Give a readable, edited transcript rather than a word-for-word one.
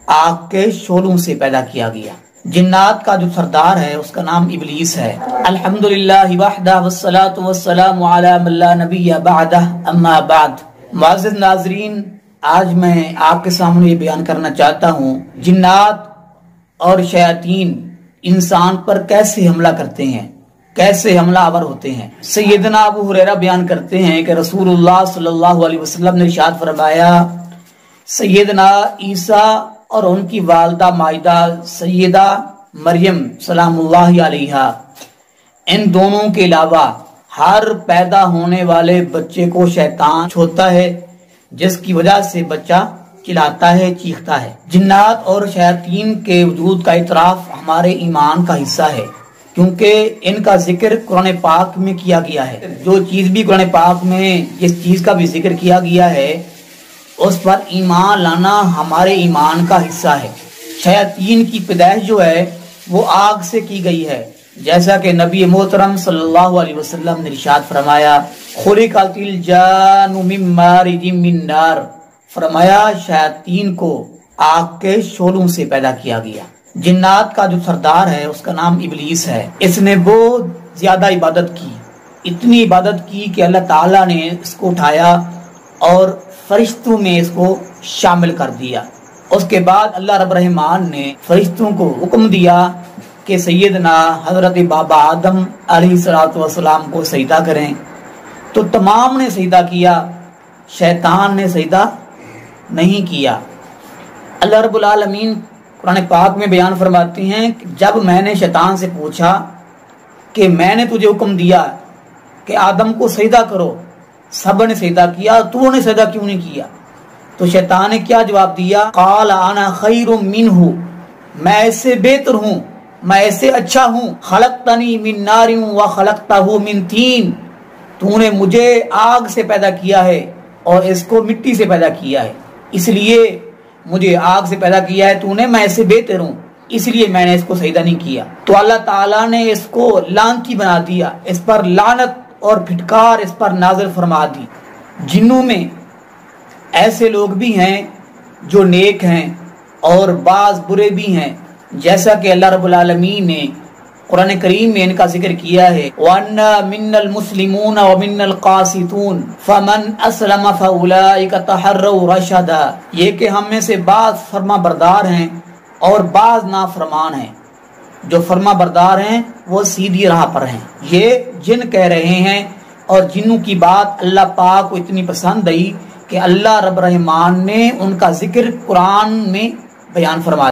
آگ کے شعلوں سے پیدا کیا گیا۔ جنات کا جو سردار ہے اس کا نام ابلیس ہے۔ الحمدللہ وحدہ والصلاة والسلام علی من لا نبی بعدہ اما بعد۔ معزز ناظرین، آج میں آپ کے سامنے یہ بیان کرنا چاہتا ہوں جنات اور شیاطین انسان پر کیسے حملہ کرتے ہیں، کیسے حملہ آور ہوتے ہیں۔ سیدنا ابو ہریرہ بیان کرتے ہیں کہ رسول اللہ صلی اللہ علیہ وسلم نے ارشاد فرمایا، سیدنا عیسیٰ اور ان کی والدہ مائدہ سیدہ مریم سلام اللہ علیہا، ان دونوں کے علاوہ ہر پیدا ہونے والے بچے کو شیطان چھوتا ہے، جس کی وجہ سے بچہ چلاتا ہے، چیختا ہے۔ جنات اور شیاطین کے وجود کا اعتراف ہمارے ایمان کا حصہ ہے، کیونکہ ان کا ذکر قرآن پاک میں کیا گیا ہے۔ جو چیز بھی قرآن پاک میں جس چیز کا بھی ذکر کیا گیا ہے اس پر ایمان لانا ہمارے ایمان کا حصہ ہے۔ شیاطین کی پیدائش جو ہے وہ آگ سے کی گئی ہے، جیسا کہ نبی محترم صلی اللہ علیہ وسلم نے ارشاد فرمایا، خلقت الجان من مارج من نار، فرمایا شیاطین کو آگ کے شعلوں سے پیدا کیا گیا۔ جنات کا جو سردار ہے اس کا نام ابلیس ہے۔ اس نے بہت زیادہ عبادت کی، اتنی عبادت کی کہ اللہ تعالیٰ نے اس کو اٹھایا اور فرشتوں میں اس کو شامل کر دیا۔ اس کے بعد اللہ رب الرحمن نے فرشتوں کو حکم دیا کہ سیدنا حضرت بابا آدم علیہ السلام کو سجدہ کریں، تو تمام نے سجدہ کیا، شیطان نے سجدہ نہیں کیا۔ اللہ رب العالمین قرآن پاک میں بیان فرماتے ہیں کہ جب میں نے شیطان سے پوچھا کہ میں نے تجھے حکم دیا کہ آدم کو سجدہ کرو، سب نے سجدہ کیا، تو نے سجدہ کیوں نہیں کیا؟ تو شیطان نے کیا جواب دیا؟ قال انا خیر منہ، میں اس سے بہتر ہوں، میں اس سے اچھا ہوں، خلقتنی من نار وخلقتہ من طین، تو نے مجھے آگ سے پیدا کیا ہے اور اس کو مٹی سے پیدا کیا ہے، اس لیے مجھے آگ سے پیدا کیا ہے تو نے، میں اس سے بہتر ہوں، اس لیے میں نے اس کو سجدہ نہیں کیا۔ تو اللہ تعالیٰ نے اس کو لعنتی بنا دیا، اس پر لعنت اور پھٹکار اس پر نازل فرما دی۔ جنوں میں ایسے لوگ بھی ہیں جو نیک ہیں اور بعض برے بھی ہیں، جیسا کہ اللہ رب العالمین نے قرآن کریم میں ان کا ذکر کیا ہے، وَأَنَّا مِنَّ الْمُسْلِمُونَ وَمِنَّ الْقَاسِطُونَ فَمَنْ أَسْلَمَ فَأُولَئِكَ تَحَرَّوْا رَشَدًا، یہ کہ ہم میں سے بعض فرما بردار ہیں اور بعض نافرمان ہیں، جو فرما بردار ہیں وہ سیدھی راہ پر ہیں۔ یہ جن کہہ رہے ہیں، اور جنوں کی بات اللہ پاک کو اتنی پسند آئی کہ اللہ رب الرحمن نے ان کا ذکر قرآن میں بیان فرمایا۔